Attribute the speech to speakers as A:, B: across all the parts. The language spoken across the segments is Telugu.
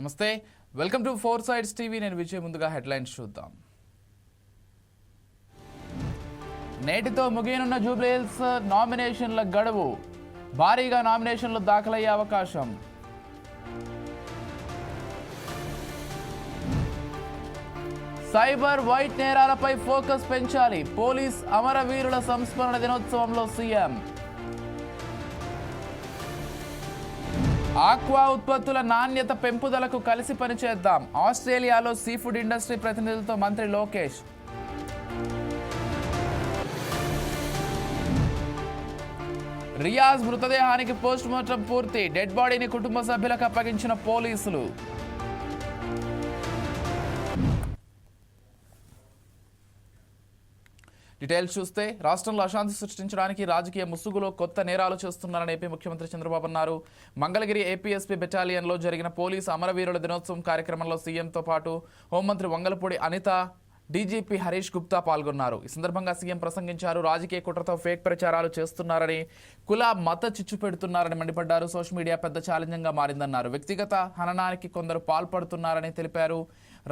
A: నమస్తే, welcome to four sides TV. నేను విజయ్. ముందుగా హెడ్లైన్స్ చూద్దాం. నేటితో ముగియనున్న జూబ్లీహిల్స్ నామినేషన్ల గడువు. భారీగా నామినేషన్లు దాఖలయ్యే అవకాశం. సైబర్ వైట్ నేరాలపై ఫోకస్ పెంచాలి. పోలీస్ అమరవీరుల సంస్మరణ దినోత్సవంలో సీఎం. ఆక్వా ఉత్పత్తుల నాణ్యత పెంపుదలకు కలిసి పనిచేద్దాం. ఆస్ట్రేలియాలో సీ ఫుడ్ ఇండస్ట్రీ ప్రతినిధులతో మంత్రి లోకేష్. రియాజ్ మృతదేహానికి పోస్టుమార్టం పూర్తి. డెడ్ బాడీని కుటుంబ సభ్యులకు అప్పగించిన పోలీసులు. డీటెయిల్స్ చూస్తే, రాష్ట్రంలో అశాంతి సృష్టించడానికి రాజకీయ ముసుగులో కొత్త నేరాలు చేస్తున్నారని ఏపీ ముఖ్యమంత్రి చంద్రబాబు అన్నారు. మంగళగిరి ఏపీఎస్పీ బెటాలియన్లో జరిగిన పోలీసు అమరవీరుల దినోత్సవం కార్యక్రమంలో సీఎంతో పాటు హోంమంత్రి వంగలపూడి అనిత, డీజీపీ హరీష్ గుప్తా పాల్గొన్నారు. ఈ సందర్భంగా సీఎం ప్రసంగించారు. రాజకీయ కుట్రతో ఫేక్ ప్రచారాలు చేస్తున్నారని, కుల మత చిచ్చు పెడుతున్నారని మండిపడ్డారు. సోషల్ మీడియా పెద్ద ఛాలెంజ్గా మారిందన్నారు. వ్యక్తిగత హననానికి కొందరు పాల్పడుతున్నారని తెలిపారు.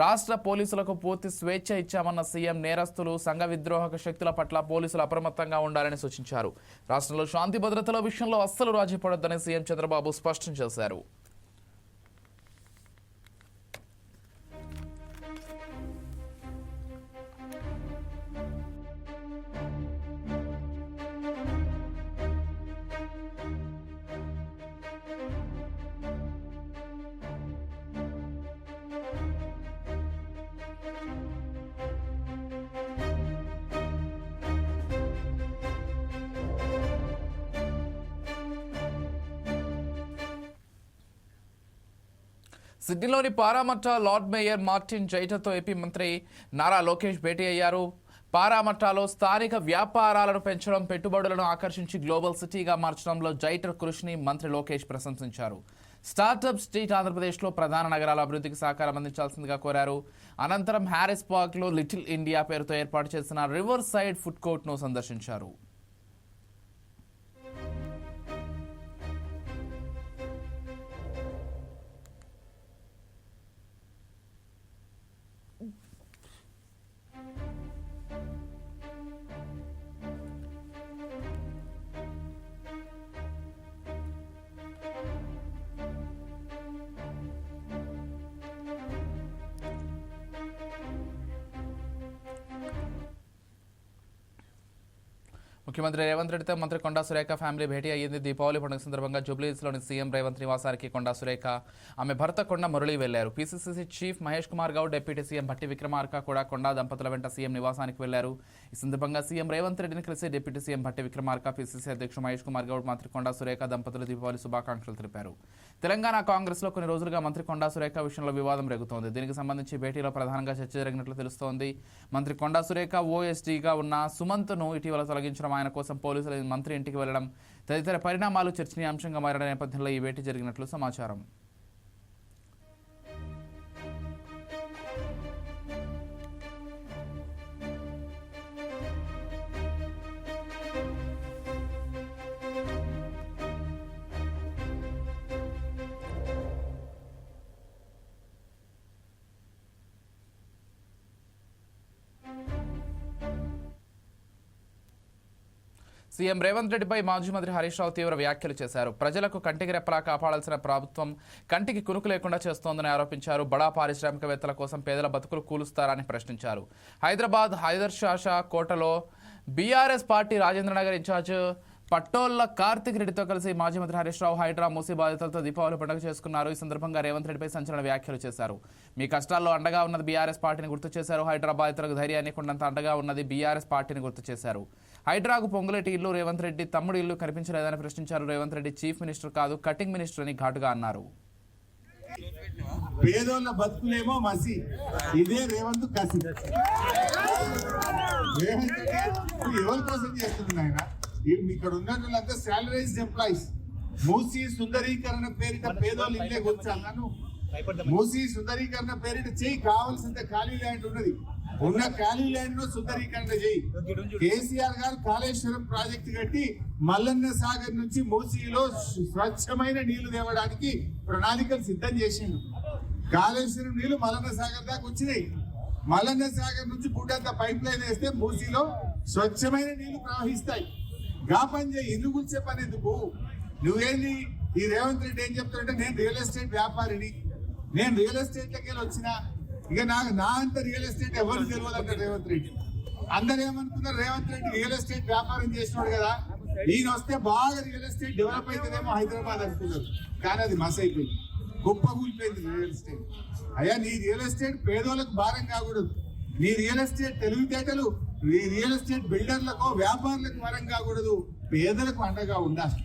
A: రాష్ట్ర పోలీసులకు పూర్తి స్వేచ్ఛ ఇచ్చామన్న సీఎం నేరస్తులు, సంఘ విద్రోహక శక్తుల పట్ల పోలీసులు అప్రమత్తంగా ఉండాలని సూచించారు. రాష్ట్రంలో శాంతి భద్రతల విషయంలో అస్సలు రాజీ పడొద్దని సీఎం చంద్రబాబు స్పష్టం చేశారు. సిడ్నీలోని పారామట్ట లార్డ్ మేయర్ మార్టిన్ జైటర్తో ఏపీ మంత్రి నారా లోకేష్ భేటీ అయ్యారు. పారామట్టలో స్థానిక వ్యాపారాలను పెంచడం, పెట్టుబడులను ఆకర్షించి గ్లోబల్ సిటీగా మార్చడంలో జైటర్ కృషిని మంత్రి లోకేష్ ప్రశంసించారు. స్టార్టప్ స్ట్రీట్ ఆంధ్రప్రదేశ్లో ప్రధాన నగరాల అభివృద్ధికి సహకారం అందించాల్సిందిగా కోరారు. అనంతరం హ్యారిస్ పార్క్లో లిటిల్ ఇండియా పేరుతో ఏర్పాటు చేసిన రివర్ సైడ్ ఫుడ్ కోర్ట్ను సందర్శించారు. ముఖ్యమంత్రి రేవంత్ రెడ్డితో మంత్రి కొండా సురేఖ ఫ్యామిలీ భేటీ అయ్యింది. దీపావళి పండుగ సందర్భంగా జూబ్లీహిల్స్లోని సీఎం రేవంత్ నివాసానికి కొండా సురేఖ, ఆమె భర్త కొండ మురళి వెళ్లారు. PCC chief Mahesh Kumar Goud, deputy CM Bhatti Vikramarka కూడా కొండా దంపతుల వెంట సీఎం నివాసానికి వెళ్లారు. ఈ సందర్భంగా సీఎం రేవంత్ రెడ్డిని కలిసి deputy CM Bhatti Vikramarka, PCC అధ్యక్షుడు మహేష్ కుమార్ గౌడ్, మంత్రి కొండా సురేఖ దంపతులు దీపావళి శుభాకాంక్షలు తెలిపారు. తెలంగాణ కాంగ్రెస్లో కొన్ని రోజులుగా మంత్రి కొండా సురేఖ విషయంలో వివాదం రేగుతోంది. దీనికి సంబంధించి భేటీలో ప్రధానంగా చర్చ జరిగినట్లు తెలుస్తోంది. మంత్రి కొండా సురేఖ ఓఎస్డీగా ఉన్న సుమంత్ను ఇటీవల తొలగించడం, ఆయన కోసం పోలీసులు మంత్రి ఇంటికి వెళ్లడం తదితర పరిణామాలు చర్చనీయాంశంగా మారిన నేపథ్యంలో ఈ భేటీ జరిగినట్లు సమాచారం. సీఎం రేవంత్ రెడ్డిపై మాజీ మంత్రి హరీష్ రావు తీవ్ర వ్యాఖ్యలు చేశారు. ప్రజలకు కంటికి రెప్పలా కాపాడాల్సిన ప్రభుత్వం కంటికి కునుకు లేకుండా చేస్తోందని ఆరోపించారు. బడా పారిశ్రామికవేత్తల కోసం పేదల బతుకులు కూలుస్తారని ప్రశ్నించారు. హైదరాబాద్ హైదర్షా కోటలో BRS party Rajendranagar in charge Pattolla Karthik రెడ్డితో కలిసి మాజీ మంత్రి హరీష్ రావు హైడ్రా మూసీ బాధితులతో దీపావళి పండుగ చేసుకున్నారు. ఈ సందర్భంగా రేవంత్ రెడ్డిపై సంచలన వ్యాఖ్యలు చేశారు. మీ కష్టాల్లో అండగా ఉన్నది బీఆర్ఎస్ పార్టీని గుర్తు చేశారు. హైడ్రా బాధితులకు ధైర్యాన్ని కొండంత అండగా ఉన్నది బీఆర్ఎస్ పార్టీని గుర్తు చేశారు. హైడ్రాకు పొంగులేటి ఇల్లు, రేవంత్ రెడ్డి తమ్ముడు ఇల్లు కనిపించలేదని ప్రశ్నించారు. రేవంత్ రెడ్డి చీఫ్ మినిస్టర్ కాదు, కటింగ్ మినిస్టర్ అని ఘాటుగా అన్నారు.
B: పేదోళ్ళ బతుకులేమో మసి, ఇదే రేవంత్ కసి. ఎవరి కోసం చేస్తుంది ఆయన? ఇక్కడ ఉన్న వాళ్ళంతా సాలరైజ్డ్ ఎంప్లాయీస్. మూసీ సుందరీకరణ పేరిట పేదోళ్ళు ఇల్లే కూర్చాలను. మూసీ సుందరీకరణ పేరిట చేయి, కావాల్సినంత ఖాళీ ల్యాండ్ ఉన్నది, ఉన్న ఖాళీ ల్యాండ్ ను సుందరీకరణ చేయి. కేసీఆర్ గారు కాళేశ్వరం ప్రాజెక్టు కట్టి మల్లన్న సాగర్ నుంచి మూసీలో స్వచ్ఛమైన నీళ్లు తేవడానికి ప్రణాళికలు సిద్ధం చేసిండు. కాళేశ్వరం నీళ్లు మల్లన్న సాగర్ దాకా వచ్చినాయి. మల్లన్న సాగర్ నుంచి బుడ్డంత పైప్ లైన్ వేస్తే మూసీలో స్వచ్ఛమైన నీళ్లు ప్రవహిస్తాయి. గా పని చేయి, ఇల్లు కూర్చే పని ఎందుకు? నువ్వేంది ఈ రేవంత్ రెడ్డి ఏం చెప్తాడంటే నేను రియల్ ఎస్టేట్ వ్యాపారిని, నేను రియల్ ఎస్టేట్ లకి వచ్చిన, ఇక నా అంత రియల్ ఎస్టేట్ ఎవరు తెలియదు అంటారు రేవంత్ రెడ్డి. అందరు ఏమనుకున్నారు, రేవంత్ రెడ్డి రియల్ ఎస్టేట్ వ్యాపారం చేసినాడు కదా, ఈయన వస్తే బాగా రియల్ ఎస్టేట్ డెవలప్ అవుతుందేమో హైదరాబాద్ అనుకున్నారు. కానీ అది మస్ అయిపోయింది, గొప్ప కూలిపోయింది రియల్ ఎస్టేట్. అయ్యా నీ రియల్ ఎస్టేట్ పేదోళ్ళకు భారం కాకూడదు, నీ రియల్ ఎస్టేట్ తెలివితేటలు నీ రియల్ ఎస్టేట్ బిల్డర్లకు వ్యాపారులకు భారం కాకూడదు, పేదలకు అండగా ఉండాలి.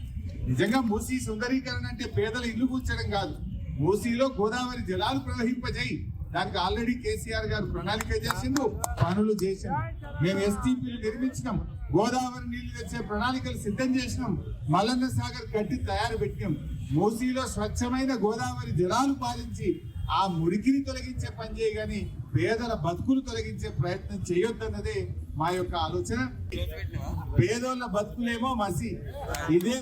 B: నిజంగా మూసీ సుందరీకరణ అంటే పేదల ఇల్లు కూర్చడం కాదు, మూసీలో గోదావరి జలాలు ప్రవహింపజేయి. దానికి ఆల్రెడీ కేసీఆర్ గారు ప్రణాళిక చేసిండు, పనులు చేసిండు. మేము ఎస్టీపీలు నిర్మించినాం, గోదావరి నీళ్లు తెచ్చే ప్రణాళికలు సిద్ధం చేసినాం, మల్లన్న సాగర్ కట్టి తయారు పెట్టినాం. మూసీలో స్వచ్ఛమైన గోదావరి జలాలు పాలించి ఆ మురికిని తొలగించే పని చేయగాని పేదల బతుకులు తొలగించే ప్రయత్నం చేయొద్దన్నదే మా యొక్క ఆలోచన. పేదోళ్ళ బతుకులేమో మసి. ఇదే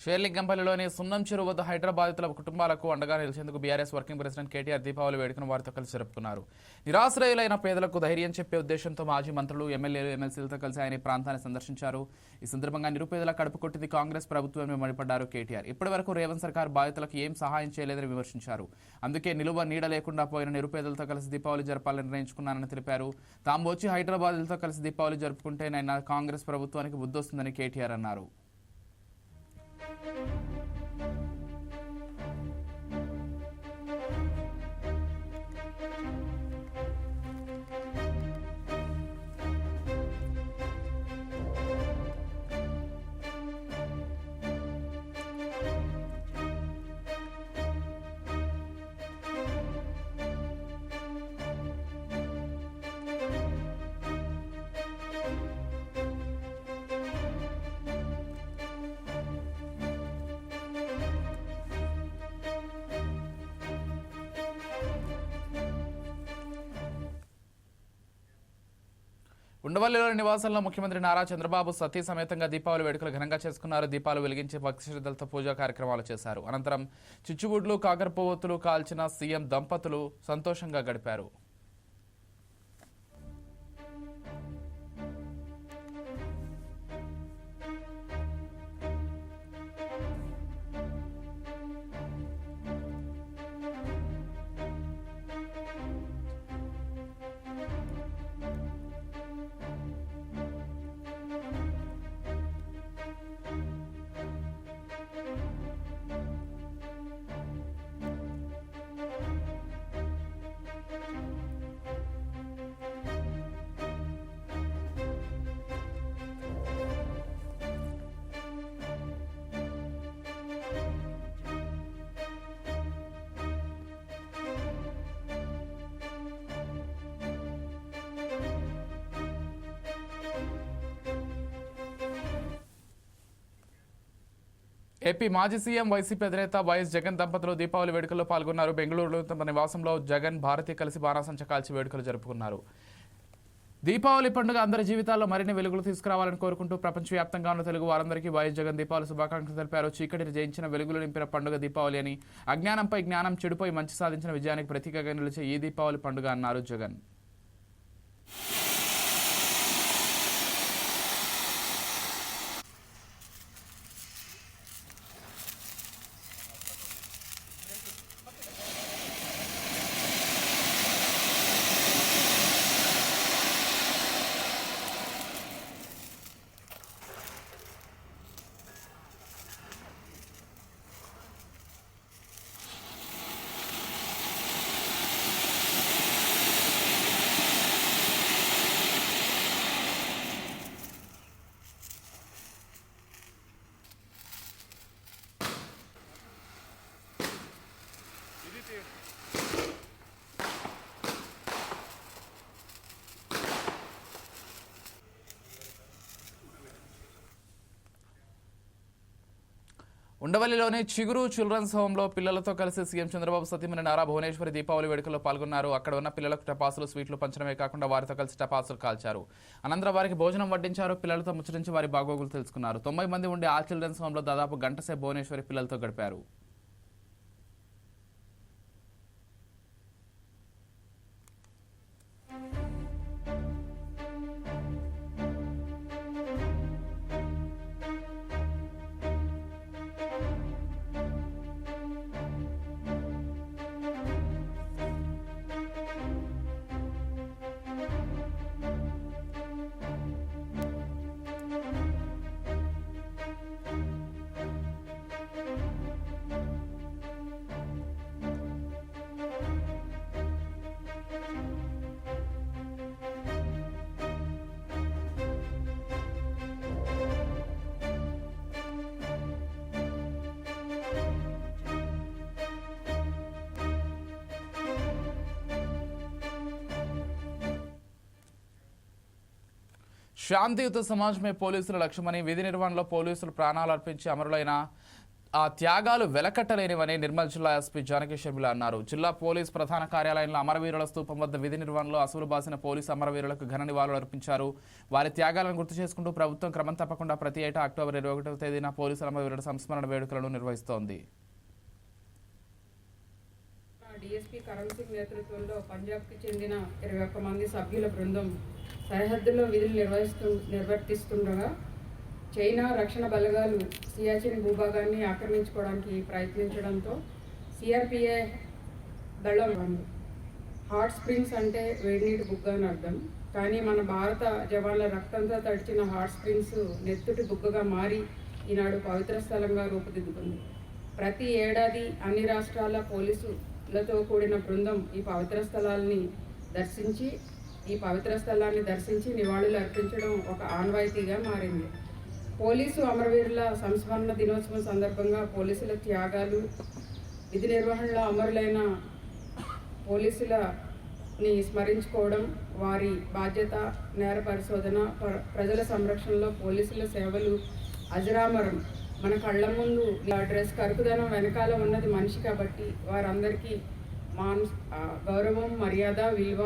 A: షేర్లింగంపల్లిలోని సున్నం చెరువు వద్ద హైదరాబాదితుల కుటుంబాలకు అండగా నిలిచేందుకు BRS working president KTR Deepavali వేడుకను వారితో కలిసి జరుపుకున్నారు. నిరాశ్రయులైన పేదలకు ధైర్యం చెప్పే ఉద్దేశంతో మాజీ మంత్రులు, ఎమ్మెల్యేలు, ఎమ్మెల్సీలతో కలిసి ఆయన ప్రాంతాన్ని సందర్శించారు. ఈ సందర్భంగా నిరుపేదల కడుపు కొట్టింది కాంగ్రెస్ ప్రభుత్వమే మండిపడ్డారు కేటీఆర్. ఇప్పటి వరకు రేవంత్ సర్కార్ బాధితులకు ఏం సహాయం చేయలేదని విమర్శించారు. అందుకే నిలువ నీడ లేకుండా పోయిన నిరుపేదలతో కలిసి దీపావళి జరపాలని నిర్ణయించుకున్నానని తెలిపారు. తాము వచ్చి హైదరాబాద్లతో కలిసి దీపావళి జరుపుకుంటేనైనా కాంగ్రెస్ ప్రభుత్వానికి బుద్ధొస్తుందని కేటీఆర్ అన్నారు. ఉండవల్లిలోని నివాసంలో ముఖ్యమంత్రి నారా చంద్రబాబు సతీ సమేతంగా దీపావళి వేడుకలు ఘనంగా చేసుకున్నారు. దీపాలు వెలిగించి భక్తి శ్రద్ధలతో పూజా కార్యక్రమాలు చేశారు. అనంతరం చిచ్చుబుడ్లు, కాకరపువ్వొత్తులు కాల్చిన సీఎం దంపతులు సంతోషంగా గడిపారు. ఏపీ మాజీ సీఎం వైసీపీ అధినేత వైఎస్ జగన్ దంపతులు దీపావళి వేడుకల్లో పాల్గొన్నారు. బెంగళూరులో తమ నివాసంలో జగన్, భారతి కలిసి బాణాసంచా కాల్చి వేడుకలు జరుపుకున్నారు. దీపావళి పండుగ అందరి జీవితాల్లో మరిన్ని వెలుగులు తీసుకురావాలని కోరుకుంటూ ప్రపంచవ్యాప్తంగా ఉన్న తెలుగు వారందరికీ వైఎస్ జగన్ దీపావళి శుభాకాంక్షలు తెలిపారు. చీకటిని జయించిన వెలుగులు నింపిన పండుగ దీపావళి అని, అజ్ఞానంపై జ్ఞానం, చెడుపై మంచి సాధించిన విజయానికి ప్రతీకగా నిలిచే ఈ దీపావళి పండుగ అన్నారు జగన్. ఉండవల్లిలోని చిగురు చిల్డ్రన్స్ హోంలో పిల్లలతో కలిసి సీఎం చంద్రబాబు సతీమణి నారా భువనేశ్వరి దీపావళి వేడుకల్లో పాల్గొన్నారు. అక్కడ ఉన్న పిల్లలకు టపాసులు, స్వీట్లు పంచడమే కాకుండా వారితో కలిసి టపాసులు కాల్చారు. అనంతరం వారికి భోజనం వడ్డించారు. పిల్లలతో ముచ్చరించి వారి బాగోగులు తెలుసుకున్నారు. 90 మంది ఉండే ఆ చిల్డ్రన్స్ హోంలో దాదాపు గంట సేపు భువనేశ్వరి పిల్లలతో గడిపారు. శాంతియుత సమాజమే పోలీసుల లక్ష్యమని, విధి నిర్వహణలో పోలీసులు ప్రాణాలు అర్పించి అమరులైన ఆ త్యాగాలు వెలకట్టలేనివని నిర్మల్ జిల్లా ఎస్పీ జానకి షర్మిల అన్నారు. జిల్లా పోలీస్ ప్రధాన కార్యాలయంలో అమరవీరుల స్తూపం వద్ద విధి నిర్వహణలో అసువులు బాసిన పోలీసు అమరవీరులకు ఘన నివాళులు అర్పించారు. వారి త్యాగాలను గుర్తు చేసుకుంటూ ప్రభుత్వం క్రమం తప్పకుండా ప్రతి ఏటా అక్టోబర్ 21వ తేదీన పోలీసుల అమరవీరుల సంస్మరణ వేడుకలను నిర్వహిస్తోంది.
C: డిఎస్పీ కరణ్ సింగ్ నేతృత్వంలో పంజాబ్కి చెందిన 21 మంది సభ్యుల బృందం సరిహద్దుల్లో విధులు నిర్వర్తిస్తుండగా చైనా రక్షణ బలగాలు సియాచిన్ భూభాగాన్ని ఆక్రమించుకోవడానికి ప్రయత్నించడంతో సిఆర్పిఏ దళం హాట్ స్ప్రింగ్స్ అంటే వేడినీటి బుగ్గ అని అర్థం. కానీ మన భారత జవాన్ల రక్తంతో తడిచిన హాట్ స్ప్రింగ్స్ నెత్తుటి బుగ్గగా మారి ఈనాడు పవిత్ర స్థలంగా రూపుదిద్దుకుంది. ప్రతి ఏడాది అన్ని రాష్ట్రాల పోలీసులతో కూడిన బృందం ఈ పవిత్ర స్థలాన్ని దర్శించి నివాళులు అర్పించడం ఒక ఆనవాయితీగా మారింది. పోలీసు అమరవీరుల సంస్మరణ దినోత్సవం సందర్భంగా పోలీసుల త్యాగాలు, విధి నిర్వహణలో అమరులైన పోలీసులని స్మరించుకోవడం, వారి బాధ్యత, నేర పరిశోధన, ప్రజల సంరక్షణలో పోలీసుల సేవలు అజరామరం. మన కళ్ళ ముందు డ్రెస్ కరుకుదనం వెనకాల ఉన్నది మనిషి కాబట్టి వారందరికీ గౌరవం, మర్యాద, విలువ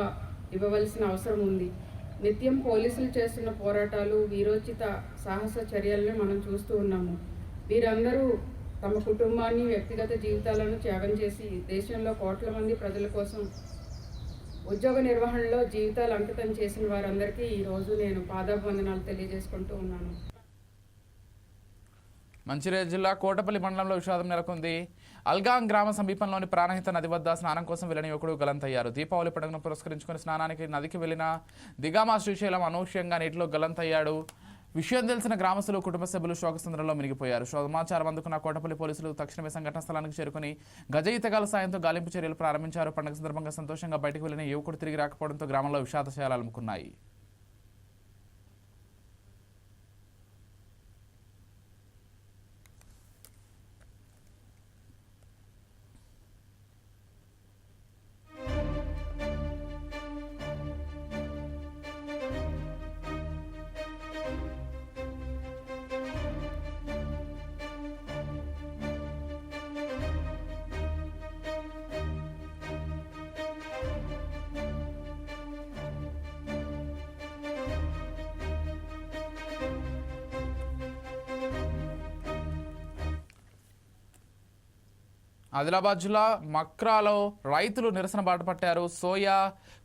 C: ఇవ్వవలసిన అవసరం ఉంది. నిత్యం పోలీసులు చేస్తున్న పోరాటాలు, వీరోచిత సాహస చర్యలను మనం చూస్తూ ఉన్నాము. వీరందరూ తమ కుటుంబాన్ని, వ్యక్తిగత జీవితాలను త్యాగం చేసి దేశంలో కోట్ల మంది ప్రజల కోసం ఉద్యోగ నిర్వహణలో జీవితాలు అంకితం చేసిన వారందరికీ ఈరోజు నేను పాదాభివందనాలు తెలియజేసుకుంటూ ఉన్నాను.
A: మంచిర్యాల జిల్లా కోటపల్లి మండలంలో విషాదం నెలకొంది. అల్గాం గ్రామ సమీపంలోని ప్రాణహిత నది వద్ద స్నానం కోసం వెళ్లిన యువకుడు గల్లంతయ్యారు. దీపావళి పండుగను పురస్కరించుకుని స్నానానికి నదికి వెళ్లిన దిగామా శ్రీశైలం అనూహ్యంగా నీటిలో గల్లంతయ్యాడు. విషయం తెలిసిన గ్రామస్తులు, కుటుంబ సభ్యులు శోకసంద్రంలో మునిగిపోయారు. సమాచారం అందుకున్న కోటపల్లి పోలీసులు తక్షణమే సంఘటన స్థలానికి చేరుకుని గజ ఈతగాల సాయంతో గాలింపు చర్యలు ప్రారంభించారు. పండుగ సందర్భంగా సంతోషంగా బయటకు వెళ్లిన యువకుడు తిరిగి రాకపోవడంతో గ్రామంలో విషాదశయాలు అలుముకున్నాయి. ఆదిలాబాద్ జిల్లా మక్రాలో రైతులు నిరసన బాటపట్టారు. సోయా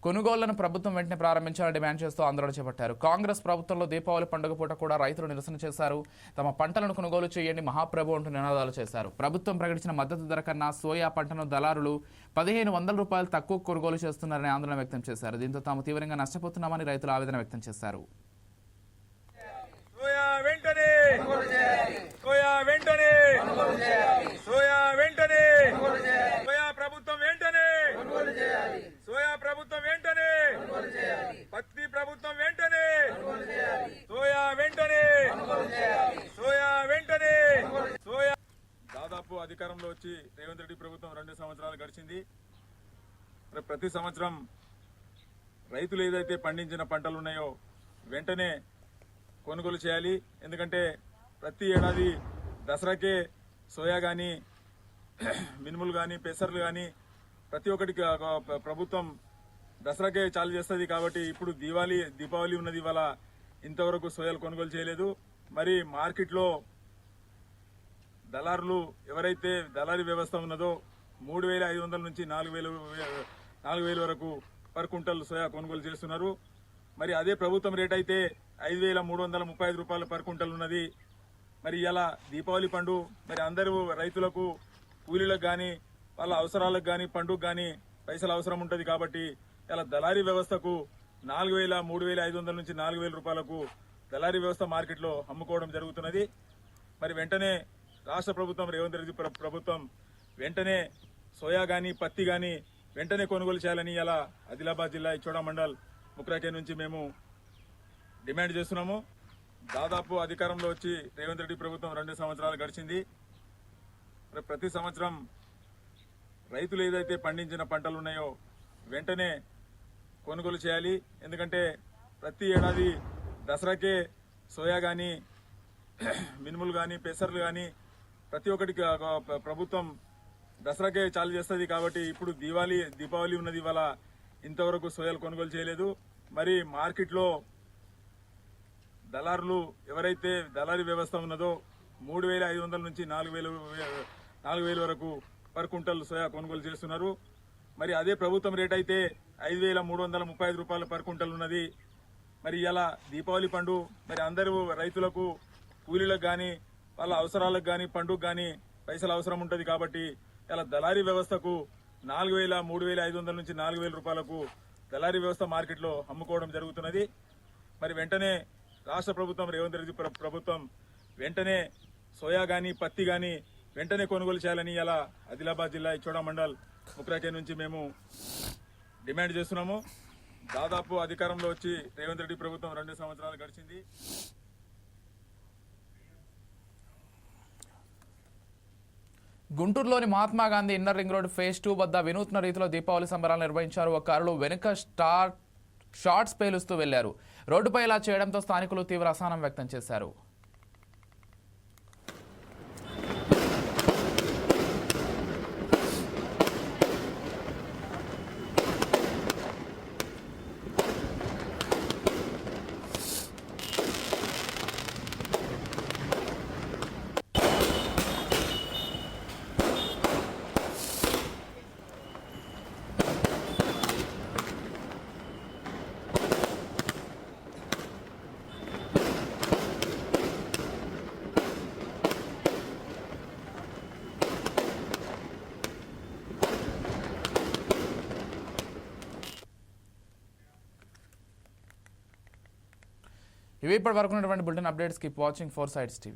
A: కొనుగోళ్లను ప్రభుత్వం వెంటనే ప్రారంభించాలని డిమాండ్ చేస్తూ ఆందోళన చేపట్టారు. కాంగ్రెస్ ప్రభుత్వంలో దీపావళి పండుగ పూట కూడా రైతులు నిరసన చేశారు. తమ పంటలను కొనుగోలు చేయండి మహాప్రభు అంటూ నినాదాలు చేశారు. ప్రభుత్వం ప్రకటించిన మద్దతు ధర కన్నా సోయా పంటను దళారులు 1500 రూపాయలు తక్కువ కొనుగోలు చేస్తున్నారని ఆందోళన వ్యక్తం చేశారు. దీంతో తాము తీవ్రంగా నష్టపోతున్నామని రైతులు ఆవేదన వ్యక్తం చేశారు.
D: దాదాపు అధికారంలో వచ్చి రేవంత్ రెడ్డి ప్రభుత్వం 2 సంవత్సరాలు గడిచింది. ప్రతి సంవత్సరం రైతులు ఏదైతే పండించిన పంటలు ఉన్నాయో వెంటనే కొనుగోలు చేయాలి. ఎందుకంటే ప్రతి ఏడాది దసరాకే సోయా కానీ, మినుములు కానీ, పెసర్లు కానీ ప్రతి ఒక్కటికి ప్రభుత్వం దసరాకే చాలు చేస్తుంది. కాబట్టి ఇప్పుడు దీపావళి ఉన్నది, ఇవాళ ఇంతవరకు సోయాలు కొనుగోలు చేయలేదు. మరి మార్కెట్లో దళారులు ఎవరైతే దళారీ వ్యవస్థ ఉన్నదో 3500 నుంచి 4000 వరకు పర్ క్వింటల్ సోయా కొనుగోలు చేస్తున్నారు. మరి అదే ప్రభుత్వం రేట్ అయితే 5335 రూపాయలు పర్ క్వింటల్ ఉన్నది. మరి ఇలా దీపావళి పండు మరి అందరూ రైతులకు, కూలీలకు కానీ, వాళ్ళ అవసరాలకు కానీ, పండుగ కానీ పైసలు అవసరం ఉంటుంది. కాబట్టి ఇలా దళారీ వ్యవస్థకు 3500 నుంచి 4000 రూపాయలకు దళారీ వ్యవస్థ మార్కెట్లో అమ్ముకోవడం జరుగుతున్నది. మరి వెంటనే రాష్ట్ర ప్రభుత్వం, రేవంత్ రెడ్డి ప్రభుత్వం వెంటనే సోయా కానీ, పత్తి కానీ వెంటనే కొనుగోలు చేయాలని ఇలా ఆదిలాబాద్ జిల్లా ఇచ్చోడ మండల్ ముక్రాకే నుంచి మేము డిమాండ్ చేస్తున్నాము. దాదాపు అధికారంలో వచ్చి రేవంత్ రెడ్డి ప్రభుత్వం 2 సంవత్సరాలు గడిచింది. ప్రతి సంవత్సరం రైతులు ఏదైతే పండించిన పంటలు ఉన్నాయో వెంటనే కొనుగోలు చేయాలి. ఎందుకంటే ప్రతి ఏడాది దసరాకే సోయా కానీ మినుములు కానీ పెసర్లు కానీ ప్రతి ఒక్కటికి ప్రభుత్వం దసరాకే చాలు చేస్తుంది కాబట్టి ఇప్పుడు దీపావళి ఉన్నది ఇవాళ ఇంతవరకు సోయాలు కొనుగోలు చేయలేదు. మరి మార్కెట్లో దళారులు ఎవరైతే దళారీ వ్యవస్థ ఉన్నదో 3,500 నుంచి 4,000 వరకు పర్ క్వింటల్ సోయా కొనుగోలు చేస్తున్నారు. మరి అదే ప్రభుత్వం రేట్ అయితే 5,335 రూపాయలు పర్ క్వింటల్ ఉన్నది. మరి ఇలా దీపావళి పండు మరి అందరూ రైతులకు కూలీలకు కానీ వాళ్ళ అవసరాలకు కానీ పండుగ కానీ పైసలు అవసరం ఉంటుంది కాబట్టి ఇలా దళారీ వ్యవస్థకు 4,000, 3,500 నుంచి 4,000 రూపాయలకు దళారీ వ్యవస్థ మార్కెట్లో అమ్ముకోవడం జరుగుతున్నది. మరి వెంటనే రాష్ట్ర ప్రభుత్వం రేవంత్ రెడ్డి ప్రభుత్వం వెంటనే సోయా కానీ పత్తి కానీ వెంటనే కొనుగోలు చేయాలని ఇలా ఆదిలాబాద్ జిల్లా ఇచ్చోడ మండల్ ముక్రాకే నుంచి మేము డిమాండ్ చేస్తున్నాము. దాదాపు అధికారంలో వచ్చి రేవంత్ రెడ్డి ప్రభుత్వం 2 సంవత్సరాలు గడిచింది.
A: గుంటూరులోని Mahatma Gandhi inner ring road phase 2 వద్ద వినూత్న రీతిలో దీపావళి సంబరాలు నిర్వహించారు. ఒక కారులో వెనుక షార్ట్స్ పేలుస్తూ వెళ్లారు. రోడ్డుపై ఇలా చేయడంతో స్థానికులు తీవ్ర అసహనం వ్యక్తం చేశారు. ఇవి ఇప్పటి వరకు ఉన్నటువంటి bulletin updates. Keep watching 4 Sides TV.